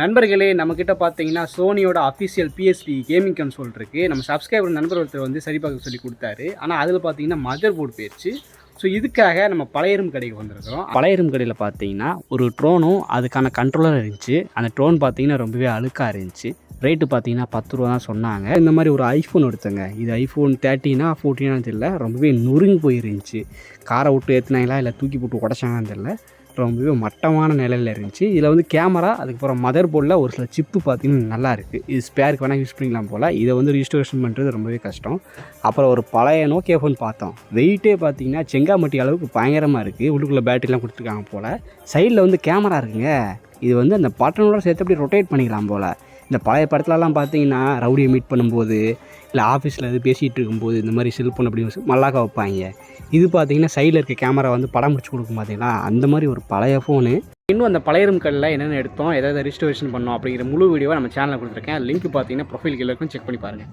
நண்பர்களே நம்மக்கிட்ட பார்த்தீங்கன்னா சோனியோட அஃபிஷியல் பிஎஸ்பி கேமிங் கன்சோல் இருக்குது. நம்ம சப்ஸ்கிரைபர் நண்பர் ஒருத்தர் வந்து சரி பார்க்க சொல்லி கொடுத்தாரு. ஆனால் அதில் பார்த்தீங்கன்னா மதர் போர்டு போயிடுச்சு. ஸோ இதுக்காக நம்ம பழையரும் கடைக்கு வந்திருக்கிறோம். பழையரும் கடையில் பார்த்தீங்கன்னா ஒரு ட்ரோனும் அதுக்கான கண்ட்ரோலர் இருந்துச்சு. அந்த ட்ரோன் பார்த்தீங்கன்னா ரொம்பவே அழுக்காக இருந்துச்சு. ரேட்டு பார்த்தீங்கன்னா 10 ரூபா தான் சொன்னாங்க. இந்த மாதிரி ஒரு ஐஃபோன் எடுத்தங்க. இது ஐஃபோன் 13 14 தெரியல, ரொம்பவே நொறுங்கி போயிருந்துச்சு. காரை விட்டு ஏற்றுனாங்களா இல்லை தூக்கி போட்டு உடச்சாங்கன்னு தெரியல, ரொம்பவே மட்டமான நிலையில் இருந்துச்சு. இதில் வந்து கேமரா, அதுக்கப்புறம் மதர் போர்டில் ஒரு சில சிப்பு பார்த்திங்கன்னா நல்லா இருக்குது. இது ஸ்பேருக்கு வேணால் யூஸ் பண்ணிக்கலாம் போல். இதை வந்து ரிஸ்டோரேஷன் பண்ணுறது ரொம்பவே கஷ்டம். அப்புறம் ஒரு பழைய நோக்கியா ஃபோன் பார்த்தோம். வெயிட்டே பார்த்திங்கன்னா செங்காமட்டி அளவுக்கு பயங்கரமாக இருக்குது. உள்ளுக்குள்ளே பேட்டரிலாம் கொடுத்துருக்காங்க போல். சைடில் வந்து கேமரா இருக்குங்க. இது வந்து அந்த பட்டனோட சேர்த்து அப்படி ரொட்டேட் பண்ணிக்கலாம் போல். இந்த பழைய படத்துலலாம் பார்த்தீங்கன்னா ரவுடியை மீட் பண்ணும்போது இல்லை ஆஃபீஸில் எது பேசிகிட்டு இருக்கும்போது இந்த மாதிரி செல்ஃபோன் அப்படி மல்லாக்க வைப்பாங்க. இது பார்த்தீங்கன்னா சைடில் இருக்க கேமரா வந்து படம் முடிச்சு கொடுக்கும் பார்த்தீங்கன்னா அந்த மாதிரி ஒரு பழைய ஃபோனு. இன்னும் அந்த பழைய ரூம் கல்லில் என்னென்ன எடுத்தோம், எதாவது ரிஸ்டோரேஷன் பண்ணோம் அப்படிங்கிற முழு வீடியோவை நம்ம சேனலில் கொடுத்துருக்கேன். லிங்க் பார்த்தீங்கன்னா ப்ரொஃபைல் கீழே இருக்கும், செக் பண்ணி பாருங்கள்.